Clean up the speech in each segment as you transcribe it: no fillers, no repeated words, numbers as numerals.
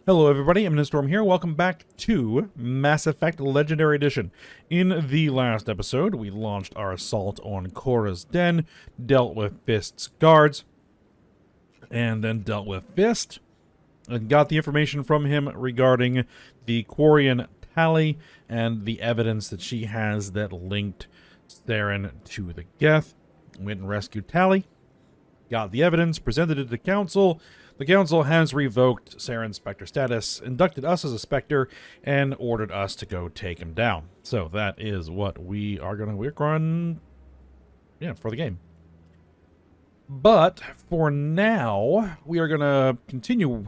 Hello everybody, I'm Storm here. Welcome back to Mass Effect Legendary Edition. In the last episode, we launched our assault on Korra's den, dealt with Fist's guards, and then dealt with Fist, and got the information from him regarding the Quarian tally and the evidence that she has that linked Saren to the Geth. Went and rescued Tally, got the evidence, presented it to the Council. The Council has revoked Saren's Spectre status, inducted us as a Spectre, and ordered us to go take him down. So that is what we are going to work on, for the game. But for now, we are going to continue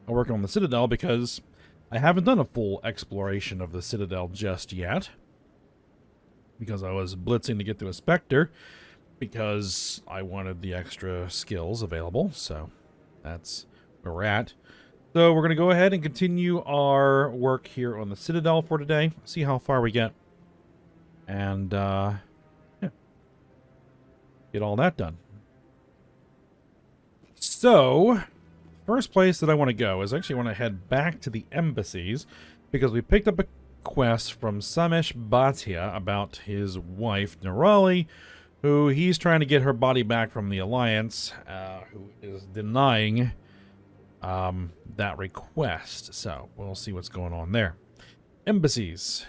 working on the Citadel because I haven't done a full exploration of the Citadel just yet. Because I was blitzing to get to a Spectre, because I wanted the extra skills available, so that's where we're at. So we're going to go ahead and continue our work here on the Citadel for today. See how far we get. And, get all that done. So, first place that I want to go is actually I want to head back to the embassies, because we picked up a quest from Samesh Bhatia about his wife, Nirali, who he's trying to get her body back from the Alliance, who is denying that request. So, we'll see what's going on there. Embassies.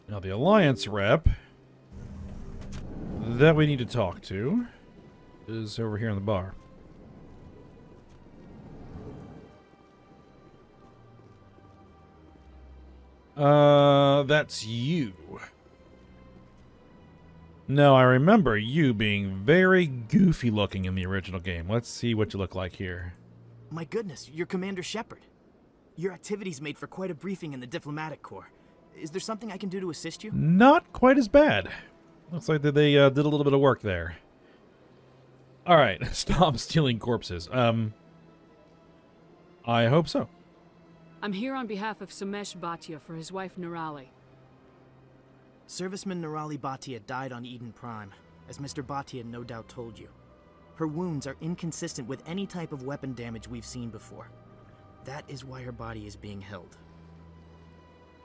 Now, the Alliance rep that we need to talk to is over here in the bar. That's you. No, I remember you being very goofy looking in the original game. Let's see what you look like here. My goodness, you're Commander Shepard. Your activities made for quite a briefing in the Diplomatic Corps. Is there something I can do to assist you? Not quite as bad. Looks like that they did a little bit of work there. Alright, stop stealing corpses. I hope so. I'm here on behalf of Samesh Bhatia for his wife Nirali. Serviceman Nirali Bhatia died on Eden Prime, as Mr. Bhatia no doubt told you. Her wounds are inconsistent with any type of weapon damage we've seen before. That is why her body is being held.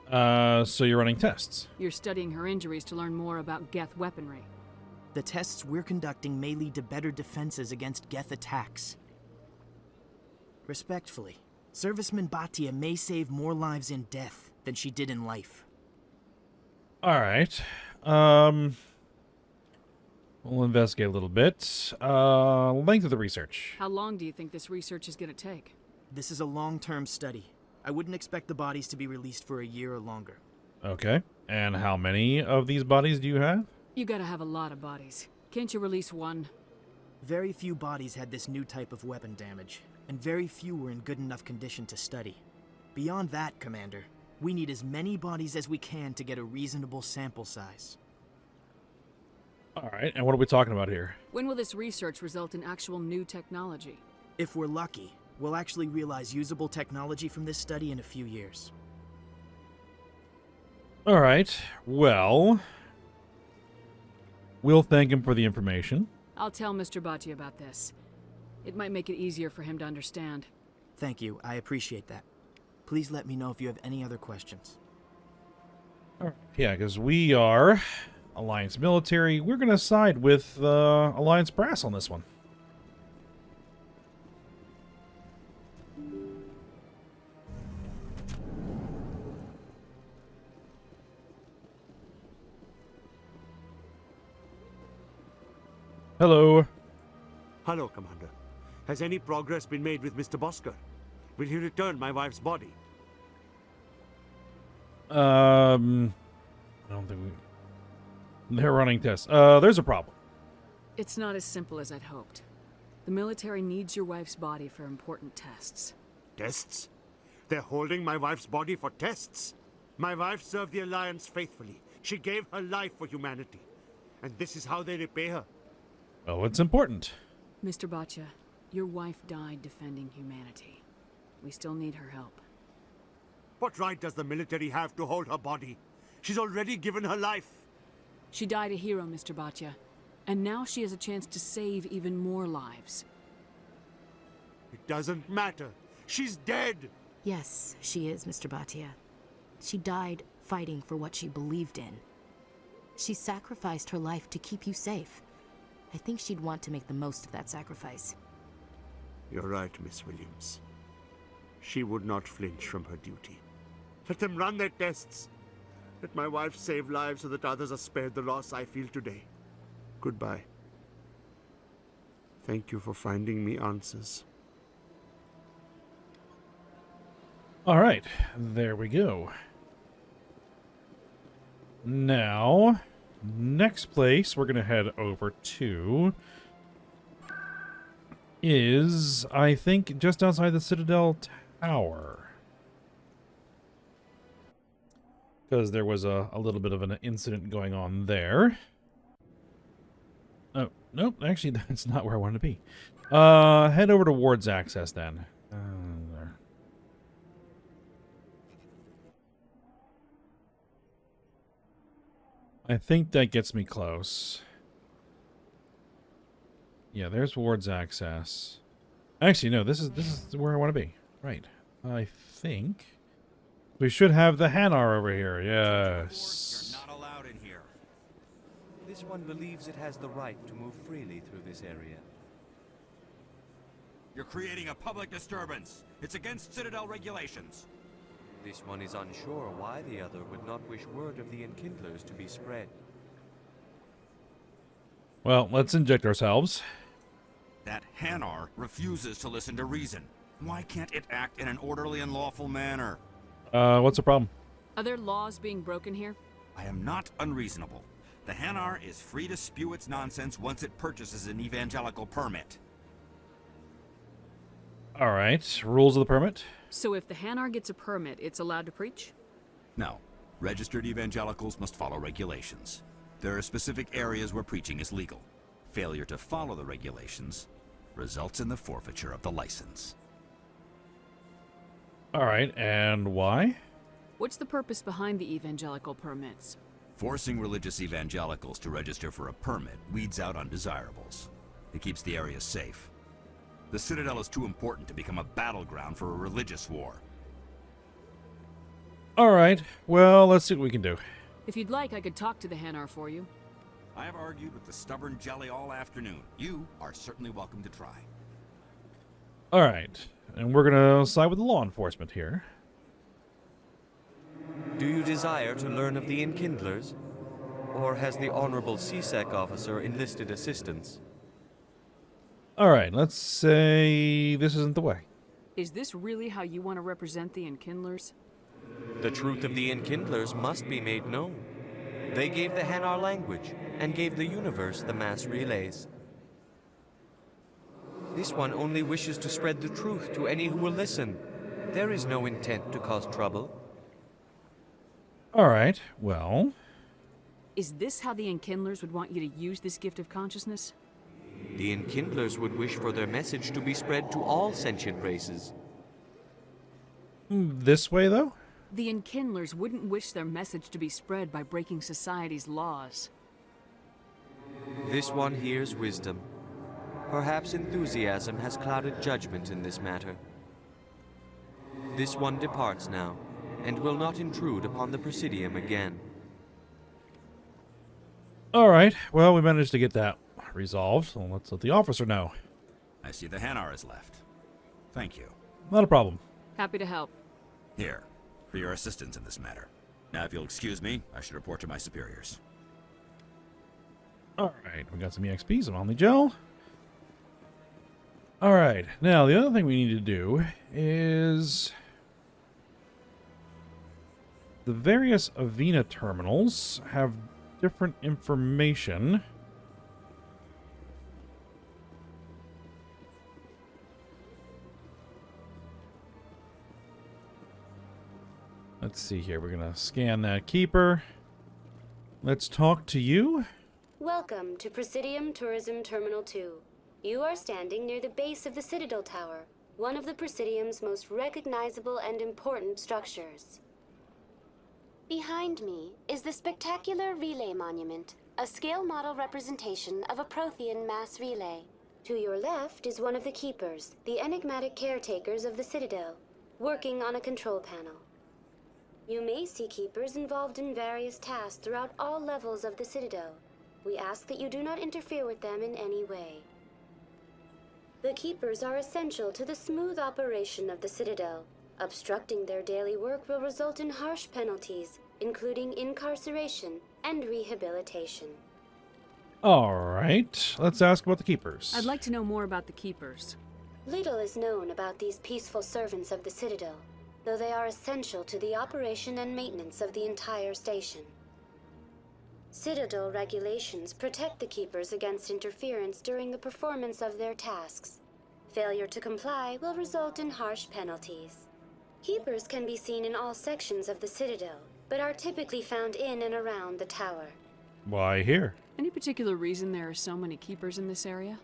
So you're running tests? You're studying her injuries to learn more about Geth weaponry. The tests we're conducting may lead to better defenses against Geth attacks. Respectfully, Serviceman Bhatia may save more lives in death than she did in life. Alright. We'll investigate a little bit. Length of the research. How long do you think this research is going to take? This is a long-term study. I wouldn't expect the bodies to be released for a year or longer. Okay. And how many of these bodies do you have? You gotta have a lot of bodies. Can't you release one? Very few bodies had this new type of weapon damage, and very few were in good enough condition to study. Beyond that, Commander, we need as many bodies as we can to get a reasonable sample size. Alright, and what are we talking about here? When will this research result in actual new technology? If we're lucky, we'll actually realize usable technology from this study in a few years. Alright, well, we'll thank him for the information. I'll tell Mr. Bhatia about this. It might make it easier for him to understand. Thank you, I appreciate that. Please let me know if you have any other questions. Yeah, because we are Alliance military. We're going to side with Alliance brass on this one. Hello. Hello, Commander. Has any progress been made with Mr. Bosker? Will he return my wife's body? I don't think they're running tests. There's a problem. It's not as simple as I'd hoped. The military needs your wife's body for important tests. Tests? They're holding my wife's body for tests? My wife served the Alliance faithfully. She gave her life for humanity. And this is how they repay her. Well, it's important. Mr. Bacha, your wife died defending humanity. we still need her help. What right does the military have to hold her body? She's already given her life. She died a hero, Mr. Bacha. And now she has a chance to save even more lives. It doesn't matter. She's dead. Yes, she is, Mr. Batia. She died fighting for what she believed in. She sacrificed her life to keep you safe. I think she'd want to make the most of that sacrifice. You're right, Miss Williams. She would not flinch from her duty. Let them run their tests. Let my wife save lives so that others are spared the loss I feel today. Goodbye. Thank you for finding me answers. All right, there we go. Now, next place we're going to head over to is, I think, just outside the Citadel Tower. Because there was a little bit of an incident going on there. Oh, nope, actually, that's not where I wanted to be. Head over to Ward's Access, then. There. I think that gets me close. Yeah, there's Ward's Access. Actually, no, this is where I want to be. Right. I think we should have the Hanar over here. Yes. You're not allowed in here. This one believes it has the right to move freely through this area. You're creating a public disturbance. It's against Citadel regulations. This one is unsure why the other would not wish word of the Enkindlers to be spread. Well, let's inject ourselves. That Hanar refuses to listen to reason. Why can't it act in an orderly and lawful manner? What's the problem? Are there laws being broken here? I am not unreasonable. The Hanar is free to spew its nonsense once it purchases an evangelical permit. All right, rules of the permit. So if the Hanar gets a permit, it's allowed to preach? No. Registered evangelicals must follow regulations. There are specific areas where preaching is legal. Failure to follow the regulations results in the forfeiture of the license. All right, and why? What's the purpose behind the evangelical permits? Forcing religious evangelicals to register for a permit weeds out undesirables. It keeps the area safe. The Citadel is too important to become a battleground for a religious war. All right, well, let's see what we can do. If you'd like, I could talk to the Hanar for you. I have argued with the stubborn jelly all afternoon. You are certainly welcome to try. All right, and we're going to side with the law enforcement here. Do you desire to learn of the Enkindlers? Or has the Honorable CSEC officer enlisted assistance? All right, let's say this isn't the way. Is this really how you want to represent the Enkindlers? The truth of the Enkindlers must be made known. They gave the Hanar language, and gave the universe the mass relays. This one only wishes to spread the truth to any who will listen. There is no intent to cause trouble. All right, well, Is this how the Enkindlers would want you to use this gift of consciousness? The Enkindlers would wish for their message to be spread to all sentient races. this way, though? The Enkindlers wouldn't wish their message to be spread by breaking society's laws. This one hears wisdom. Perhaps enthusiasm has clouded judgment in this matter. This one departs now, and will not intrude upon the Presidium again. All right, well, we managed to get that resolved, so let's let the officer know. I see the Hanar is left. Thank you. Not a problem. Happy to help. Here, for your assistance in this matter. Now, if you'll excuse me, I should report to my superiors. All right, we got some EXP, some Omni Gel. All right, now the other thing we need to do is the various Avena terminals have different information. Let's see here. We're going to scan that keeper. Let's talk to you. Welcome to Presidium Tourism Terminal 2. You are standing near the base of the Citadel Tower. one of the Presidium's most recognizable and important structures. Behind me is the spectacular Relay Monument, a scale model representation of a Prothean mass relay. To your left is one of the Keepers, the enigmatic caretakers of the Citadel, working on a control panel. You may see Keepers involved in various tasks throughout all levels of the Citadel. We ask that you do not interfere with them in any way. The Keepers are essential to the smooth operation of the Citadel. Obstructing their daily work will result in harsh penalties, including incarceration and rehabilitation. Alright, let's ask about the Keepers. I'd like to know more about the Keepers. Little is known about these peaceful servants of the Citadel, though they are essential to the operation and maintenance of the entire station. Citadel regulations protect the Keepers against interference during the performance of their tasks. Failure to comply will result in harsh penalties. Keepers can be seen in all sections of the Citadel, but are typically found in and around the tower. Why here? Any particular reason there are so many Keepers in this area?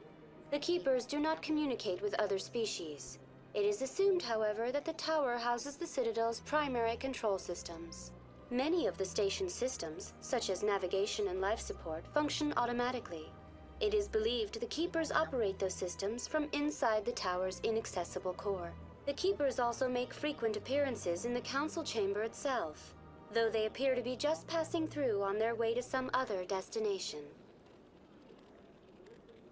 The Keepers do not communicate with other species. It is assumed, however, that the tower houses the Citadel's primary control systems. Many of the station's systems, such as navigation and life support, function automatically. It is believed the Keepers operate those systems from inside the tower's inaccessible core. The Keepers also make frequent appearances in the council chamber itself, though they appear to be just passing through on their way to some other destination.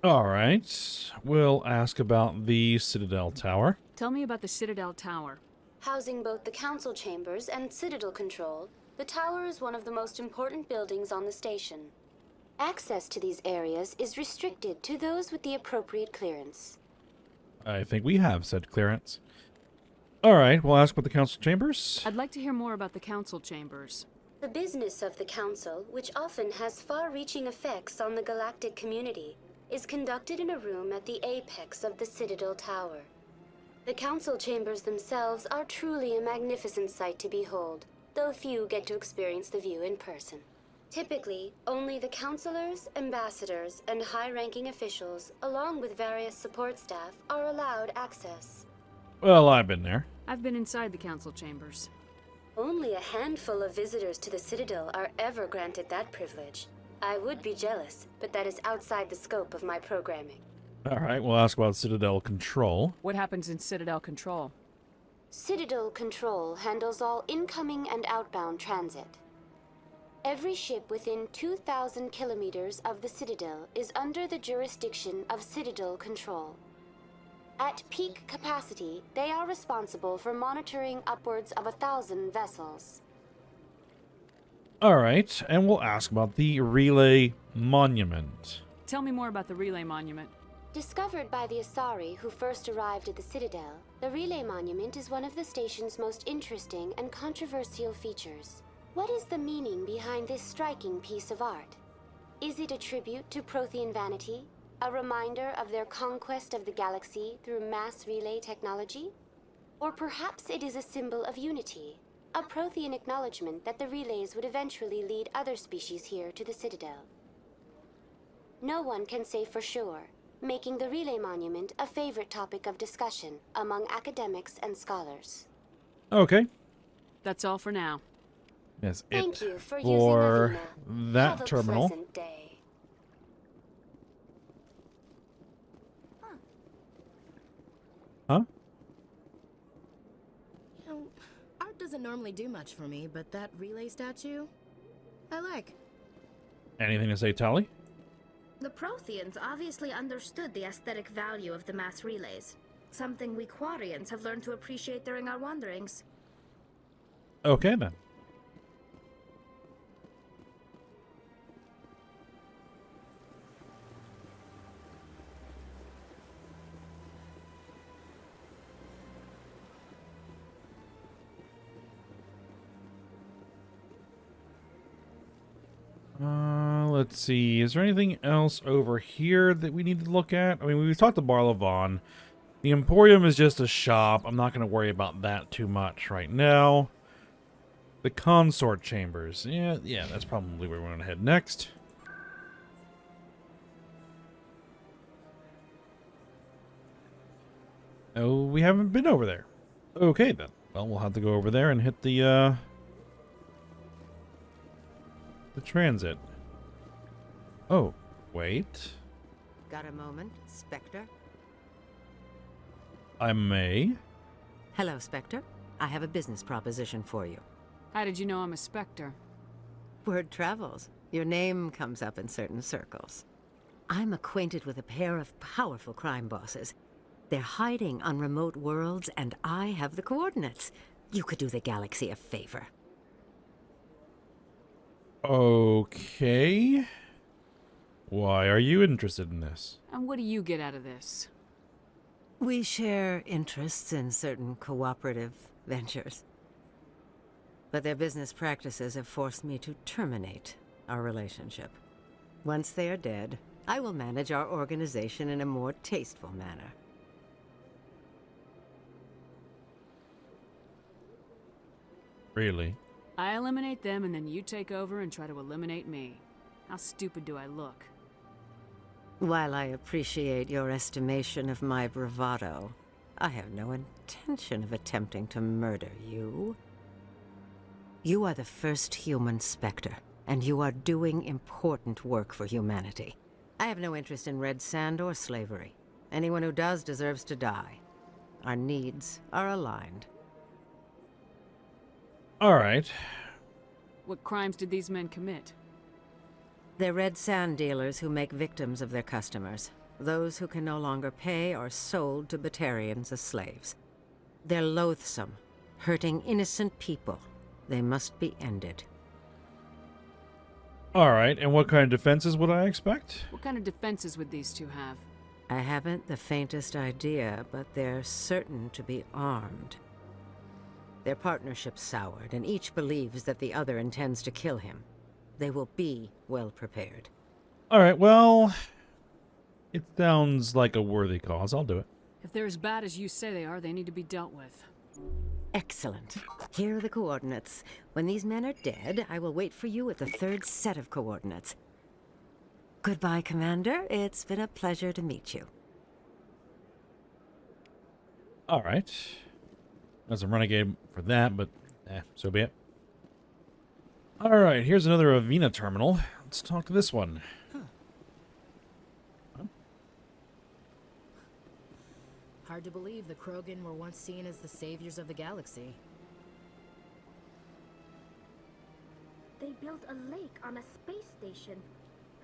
Alright, we'll ask about the Citadel Tower. Tell me about the Citadel Tower. Housing both the council chambers and Citadel control, the tower is one of the most important buildings on the station. Access to these areas is restricted to those with the appropriate clearance. I think we have said clearance. Alright, we'll ask about the council chambers. I'd like to hear more about the council chambers. The business of the council, which often has far-reaching effects on the galactic community, is conducted in a room at the apex of the Citadel Tower. The council chambers themselves are truly a magnificent sight to behold, though few get to experience the view in person. Typically, only the councilors, ambassadors, and high-ranking officials, along with various support staff, are allowed access. Well, I've been there. I've been inside the council chambers. Only a handful of visitors to the Citadel are ever granted that privilege. I would be jealous, but that is outside the scope of my programming. Alright, we'll ask about Citadel Control. What happens in Citadel Control? Citadel Control handles all incoming and outbound transit. Every ship within 2,000 kilometers of the Citadel is under the jurisdiction of Citadel Control. At peak capacity, they are responsible for monitoring upwards of 1,000 vessels. Alright, and we'll ask about the Relay Monument. Tell me more about the Relay Monument. Discovered by the Asari who first arrived at the Citadel, the Relay Monument is one of the station's most interesting and controversial features. What is the meaning behind this striking piece of art? Is it a tribute to Prothean vanity? A reminder of their conquest of the galaxy through mass relay technology? Or perhaps it is a symbol of unity, a Prothean acknowledgement that the relays would eventually lead other species here to the Citadel. No one can say for sure, making the Relay Monument a favorite topic of discussion among academics and scholars. Okay. That's all for now. Yes, Thank it you for for using that Have a terminal. pleasant day. Huh? You know, art doesn't normally do much for me, but that relay statue, I like. Anything to say, Tali? The Protheans obviously understood the aesthetic value of the mass relays, something we Quarians have learned to appreciate during our wanderings. Okay, then. Let's see. Is there anything else over here that we need to look at? I mean, we've talked to Barlavon. The Emporium is just a shop. I'm not going to worry about that too much right now. The consort chambers. Yeah, that's probably where we're going to head next. Oh, we haven't been over there. Okay, then. Well, we'll have to go over there and hit the transit. Oh, wait. Got a moment, Spectre? I may. Hello, Spectre. I have a business proposition for you. How did you know I'm a Spectre? Word travels. Your name comes up in certain circles. I'm acquainted with a pair of powerful crime bosses. They're hiding on remote worlds, and I have the coordinates. You could do the galaxy a favor. Okay. Why are you interested in this? And what do you get out of this? We share interests in certain cooperative ventures. But their business practices have forced me to terminate our relationship. Once they are dead, I will manage our organization in a more tasteful manner. Really? I eliminate them and then you take over and try to eliminate me. How stupid do I look? While I appreciate your estimation of my bravado, I have no intention of attempting to murder you. You are the first human Spectre, and you are doing important work for humanity. I have no interest in red sand or slavery. Anyone who does deserves to die. Our needs are aligned. All right. What crimes did these men commit? They're red sand dealers who make victims of their customers. Those who can no longer pay are sold to Batarians as slaves. They're loathsome, hurting innocent people. They must be ended. All right, and what kind of defenses would I expect? What kind of defenses would these two have? I haven't the faintest idea, but they're certain to be armed. Their partnership's soured, and each believes that the other intends to kill him. They will be well prepared. All right, well, it sounds like a worthy cause. I'll do it. If they're as bad as you say they are, they need to be dealt with. Excellent. Here are the coordinates. When these men are dead, I will wait for you at the third set of coordinates. Goodbye, Commander. It's been a pleasure to meet you. All right. There's a renegade for that, but so be it. All right, here's another Avina terminal. Let's talk to this one. Hard to believe the Krogan were once seen as the saviors of the galaxy. They built a lake on a space station.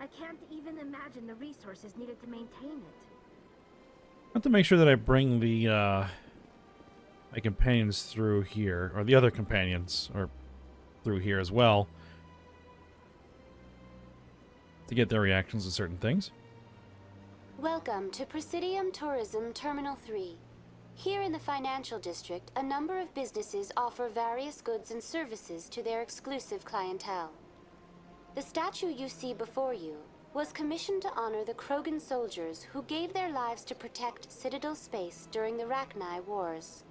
I can't even imagine the resources needed to maintain it. I have to make sure that I bring the my companions through here, or the other companions, or through here as well, to get their reactions to certain things. Welcome to Presidium Tourism Terminal 3. Here in the financial district, a number of businesses offer various goods and services to their exclusive clientele. The statue you see before you was commissioned to honor the Krogan soldiers who gave their lives to protect Citadel space during the Rachni Wars.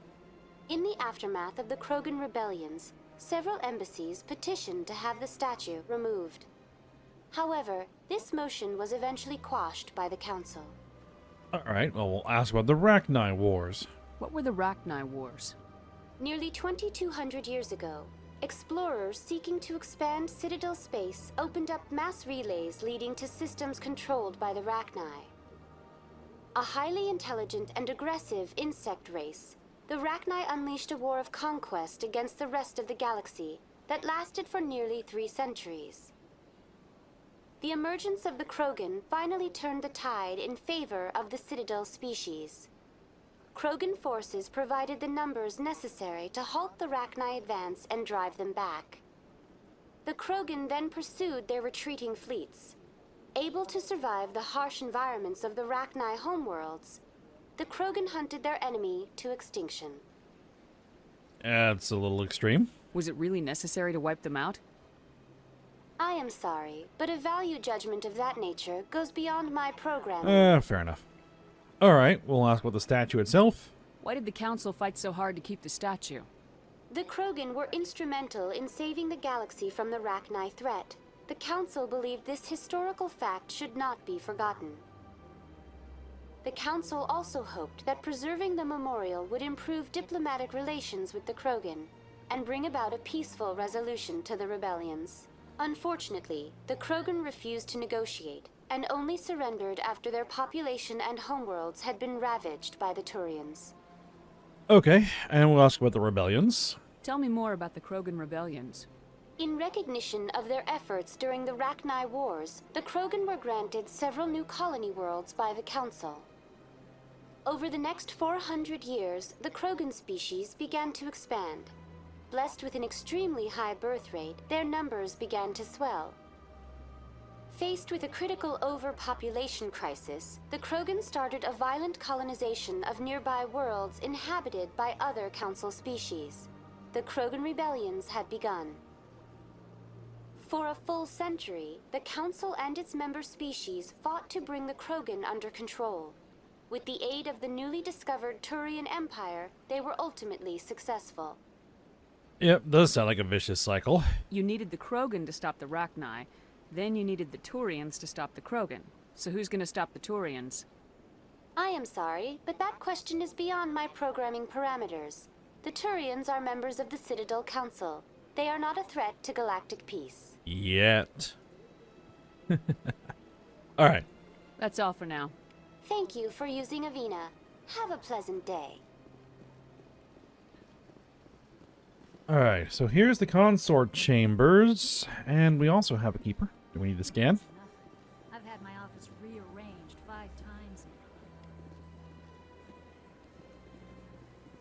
In the aftermath of the Krogan rebellions, several embassies petitioned to have the statue removed. However, this motion was eventually quashed by the Council. Alright, well, we'll ask about the Rachni Wars. What were the Rachni Wars? Nearly 2,200 years ago, explorers seeking to expand Citadel space opened up mass relays leading to systems controlled by the Rachni. A highly intelligent and aggressive insect race, the Rachni unleashed a war of conquest against the rest of the galaxy that lasted for nearly 3 centuries. The emergence of the Krogan finally turned the tide in favor of the Citadel species. Krogan forces provided the numbers necessary to halt the Rachni advance and drive them back. The Krogan then pursued their retreating fleets. Able to survive the harsh environments of the Rachni homeworlds, the Krogan hunted their enemy to extinction. That's a little extreme. Was it really necessary to wipe them out? I am sorry, but a value judgment of that nature goes beyond my programming. Fair enough. Alright, we'll ask about the statue itself. Why did the Council fight so hard to keep the statue? The Krogan were instrumental in saving the galaxy from the Rachni threat. The Council believed this historical fact should not be forgotten. The Council also hoped that preserving the memorial would improve diplomatic relations with the Krogan and bring about a peaceful resolution to the rebellions. Unfortunately, the Krogan refused to negotiate and only surrendered after their population and homeworlds had been ravaged by the Turians. Okay, and we'll ask about the rebellions. Tell me more about the Krogan rebellions. In recognition of their efforts during the Rachni Wars, the Krogan were granted several new colony worlds by the Council. Over the next 400 years, the Krogan species began to expand. Blessed with an extremely high birth rate, their numbers began to swell. Faced with a critical overpopulation crisis, the Krogan started a violent colonization of nearby worlds inhabited by other Council species. The Krogan rebellions had begun. For a full century, the Council and its member species fought to bring the Krogan under control. With the aid of the newly discovered Turian Empire, they were ultimately successful. Yep, does sound like a vicious cycle. You needed the Krogan to stop the Rachni, then you needed the Turians to stop the Krogan. So who's gonna stop the Turians? I am sorry, but that question is beyond my programming parameters. The Turians are members of the Citadel Council. They are not a threat to galactic peace. Yet. Alright. That's all for now. Thank you for using Avina. Have a pleasant day. Alright, so here's the consort chambers, and we also have a keeper. Do we need to scan? I've had my office rearranged 5 times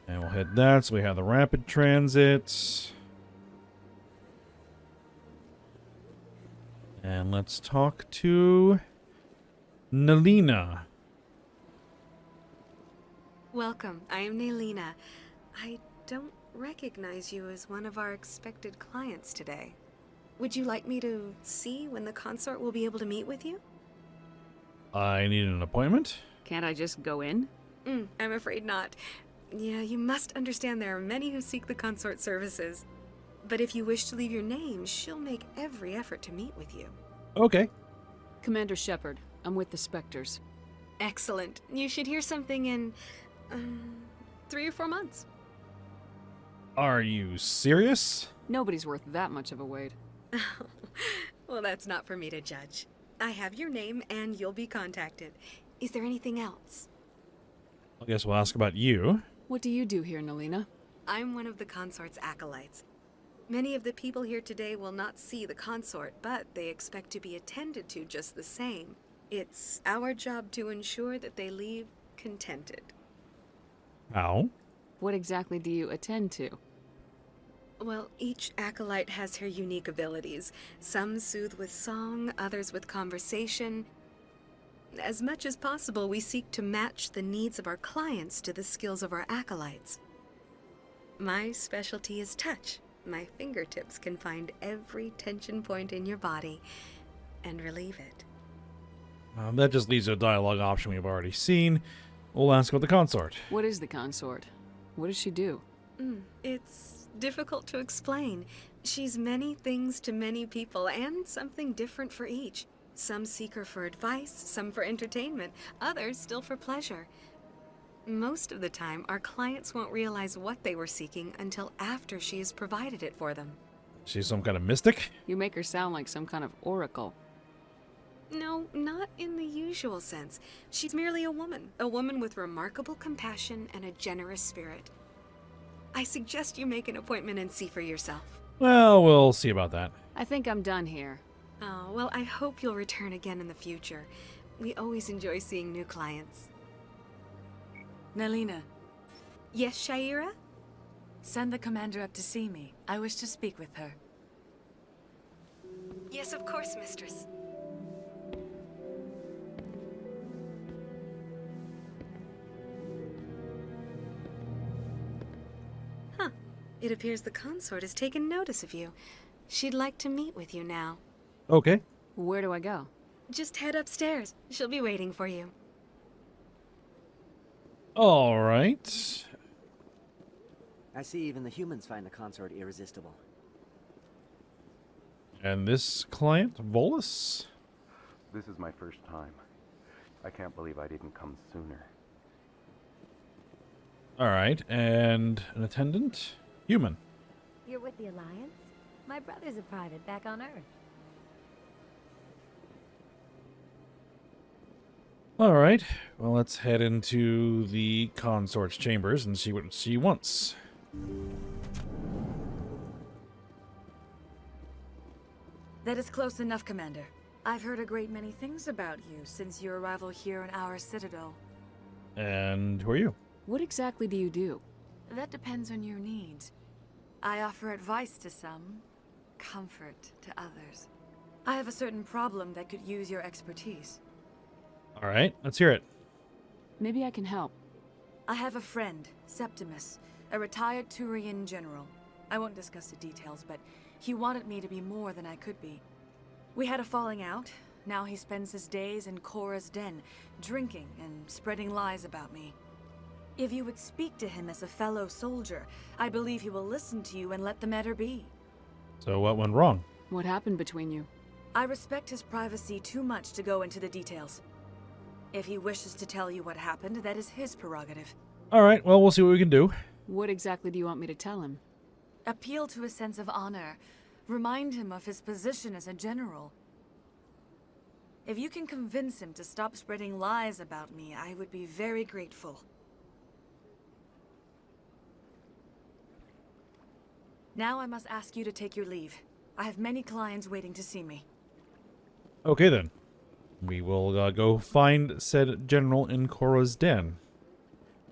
now. And we'll hit that, so we have the rapid transit. And let's talk to Nalina. Welcome, I am Naelina. I don't recognize you as one of our expected clients today. Would you like me to see when the consort will be able to meet with you? I need an appointment. Can't I just go in? I'm afraid not. Yeah, you must understand there are many who seek the consort services. But if you wish to leave your name, she'll make every effort to meet with you. Okay. Commander Shepard, I'm with the Spectres. Excellent. You should hear something in 3 or 4 months. Are you serious? Nobody's worth that much of a wait. Well, that's not for me to judge. I have your name and you'll be contacted. Is there anything else? I guess we'll ask about you. What do you do here, Nalina? I'm one of the consort's acolytes. Many of the people here today will not see the consort, but they expect to be attended to just the same. It's our job to ensure that they leave contented. How? What exactly do you attend to? Well, each acolyte has her unique abilities. Some soothe with song, others with conversation. As much as possible, we seek to match the needs of our clients to the skills of our acolytes. My specialty is touch. My fingertips can find every tension point in your body and relieve it. That just leaves a dialogue option we've already seen. We'll ask about the consort. What is the consort? What does she do? It's difficult to explain. She's many things to many people, and something different for each. Some seek her for advice, some for entertainment, others still for pleasure. Most of the time, our clients won't realize what they were seeking until after she has provided it for them. She's some kind of mystic? You make her sound like some kind of oracle. No, not in the usual sense. She's merely a woman with remarkable compassion and a generous spirit. I suggest you make an appointment and see for yourself. Well, we'll see about that. I think I'm done here. Oh, well, I hope you'll return again in the future. We always enjoy seeing new clients. Nalina, Yes, Shaira? send the commander up to see me. I wish to speak with her. Yes, of course, mistress. Huh. It appears the consort has taken notice of you. She'd like to meet with you now. Okay. Where do I go? Just head upstairs. She'll be waiting for you. All right. I see even the humans find the consort irresistible. And this client, Volus? This is my first time. I can't believe I didn't come sooner. Alright, and an attendant? Human. You're with the Alliance? My brother's a private back on Earth. Alright, well, let's head into the consort's chambers and see what she wants. That is close enough, Commander. I've heard a great many things about you since your arrival here in our Citadel. And who are you? What exactly do you do? That depends on your needs. I offer advice to some, comfort to others. I have a certain problem that could use your expertise. Alright, let's hear it. Maybe I can help. I have a friend, Septimus, a retired Turian general. I won't discuss the details, but he wanted me to be more than I could be. We had a falling out. Now he spends his days in Cora's den, drinking and spreading lies about me. If you would speak to him as a fellow soldier, I believe he will listen to you and let the matter be. So what went wrong? What happened between you? I respect his privacy too much to go into the details. If he wishes to tell you what happened, that is his prerogative. Alright, well, we'll see what we can do. What exactly do you want me to tell him? Appeal to his sense of honor. Remind him of his position as a general. If you can convince him to stop spreading lies about me, I would be very grateful. Now I must ask you to take your leave. I have many clients waiting to see me. Okay, then. We will go find said general in Cora's den.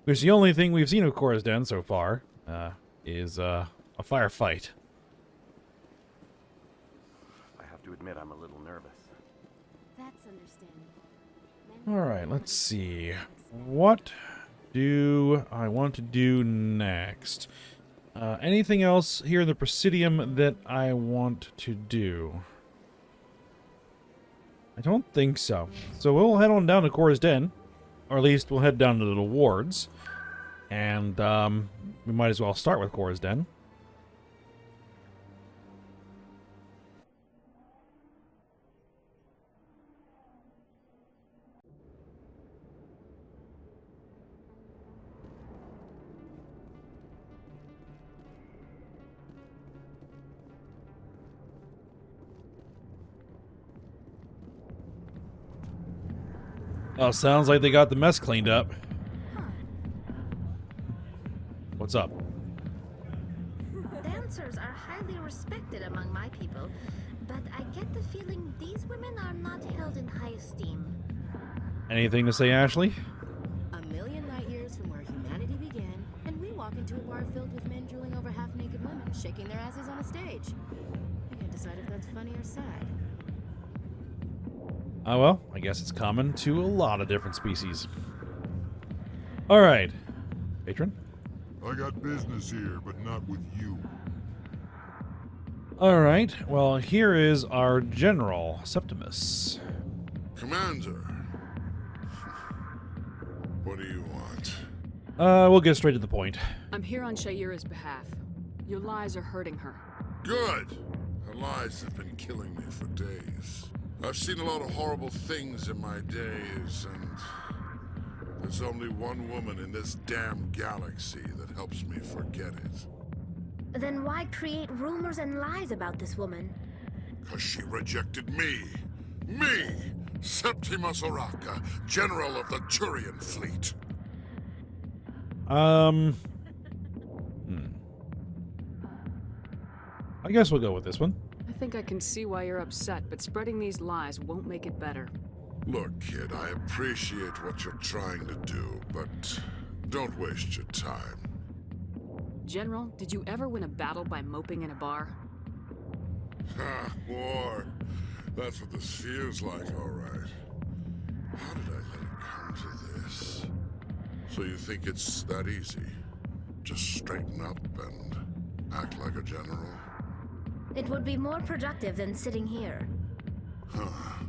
Which the only thing we've seen of Cora's den so far is a firefight. I have to admit I'm a little nervous. That's understandable. Alright, let's see. What do I want to do next? Anything else here in the Presidium that I want to do? I don't think so. So we'll head on down to Cora's den. Or at least we'll head down to the wards. And we might as well start with Cora's den. Oh, sounds like they got the mess cleaned up. What's up? Dancers are highly respected among my people, but I get the feeling these women are not held in high esteem. Anything to say, Ashley? A million light years from where humanity began, and we walk into a bar filled with men drooling over half-naked women, shaking their asses on a stage. I can't decide if that's funny or sad. Oh well, I guess it's common to a lot of different species. Alright. Patron? I got business here, but not with you. Alright, well, here is our General, Septimus. Commander. What do you want? We'll get straight to the point. I'm here on Shaira's behalf. Your lies are hurting her. Good! Her lies have been killing me for days. I've seen a lot of horrible things in my days, and there's only one woman in this damn galaxy that helps me forget it. Then why create rumors and lies about this woman? 'Cause she rejected me! Me! Septimus Oraka, General of the Turian Fleet! I guess we'll go with this one. I think I can see why you're upset, but spreading these lies won't make it better. Look, kid, I appreciate what you're trying to do, but don't waste your time. General, did you ever win a battle by moping in a bar? Ha, war. That's what this feels like, all right. How did I let it come to this? So you think it's that easy? Just straighten up and act like a general? It would be more productive than sitting here. Huh.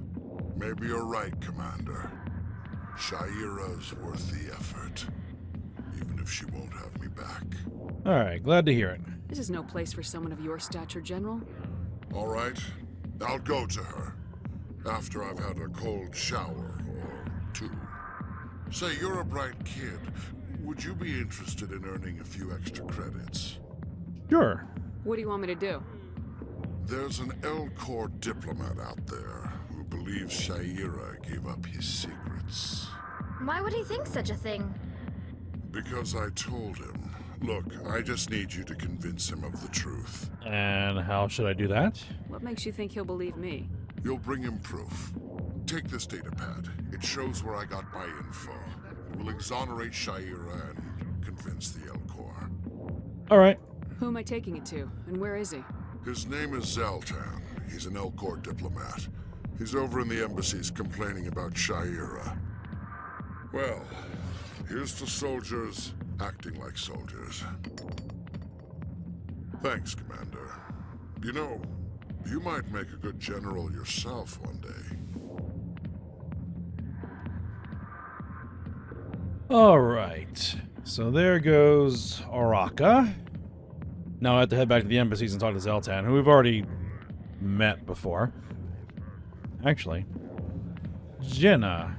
Maybe you're right, Commander. Shaira's worth the effort. Even if she won't have me back. Alright, glad to hear it. This is no place for someone of your stature, General. All right. I'll go to her. After I've had a cold shower or too. Say, you're a bright kid. Would you be interested in earning a few extra credits? Sure. What do you want me to do? There's an L-Corps diplomat out there who believes Shaira gave up his secrets. Why would he think such a thing? Because I told him. Look, I just need you to convince him of the truth. And how should I do that? What makes you think he'll believe me? You'll bring him proof. Take this datapad. It shows where I got my info. It will exonerate Shaira and convince the L-Corps. All right. Who am I taking it to, and where is he? His name is Zaltan. He's an L-Corps diplomat. He's over in the embassies complaining about Shaira. Well, here's to soldiers acting like soldiers. Thanks, Commander. You know, you might make a good general yourself one day. All right. So there goes Araka. Now I have to head back to the embassies and talk to Zaltan, who we've already met before. Actually, Jenna.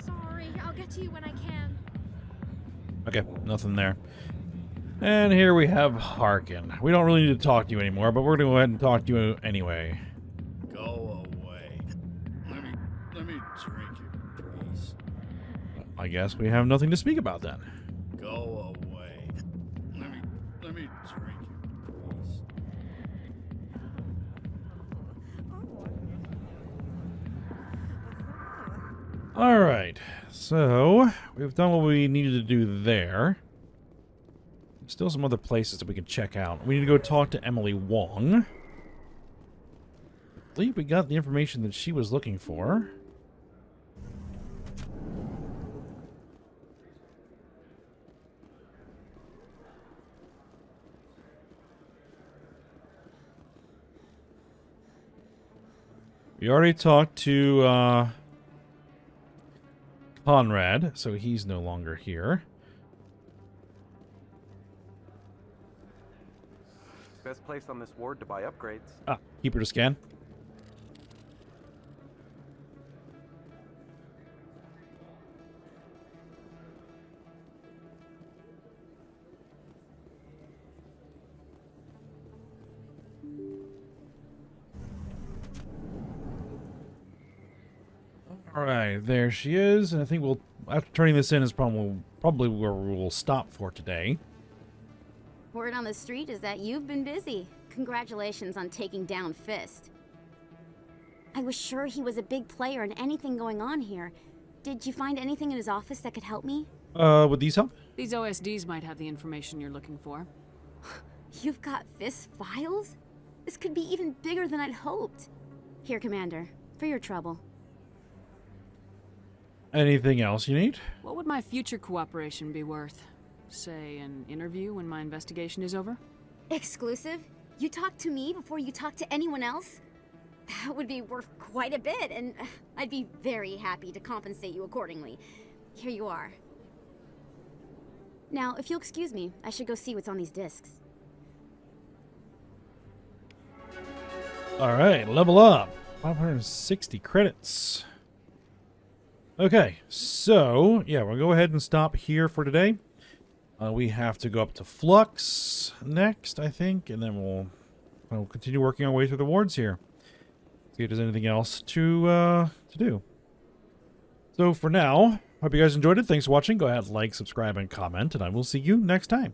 Sorry, I'll get to you when I can. Okay, nothing there. And here we have Harkin. We don't really need to talk to you anymore, but we're going to go ahead and talk to you anyway. Go away. Let me drink it, please. I guess we have nothing to speak about then. Go away. Let me drink it, please. Alright, so we've done what we needed to do there. Still some other places that we can check out. We need to go talk to Emily Wong. I believe we got the information that she was looking for. We already talked to Conrad, so he's no longer here. Best place on this ward to buy upgrades. Ah, keeper to scan. All right, there she is, and I think we'll, after turning this in, is probably where we will stop for today. Word on the street is that you've been busy. Congratulations on taking down Fist. I was sure he was a big player in anything going on here. Did you find anything in his office that could help me? Would these help? These OSDs might have the information you're looking for. You've got Fist files? This could be even bigger than I'd hoped. Here, Commander, for your trouble. Anything else you need? What would my future cooperation be worth? Say, an interview when my investigation is over? Exclusive? You talk to me before you talk to anyone else? That would be worth quite a bit, and I'd be very happy to compensate you accordingly. Here you are. Now, if you'll excuse me, I should go see what's on these discs. All right, level up. 560 credits. Okay, so, yeah, we'll go ahead and stop here for today. We have to go up to Flux next, I think, and then we'll continue working our way through the wards here. See if there's anything else to do. So for now, hope you guys enjoyed it. Thanks for watching. Go ahead, like, subscribe, and comment, and I will see you next time.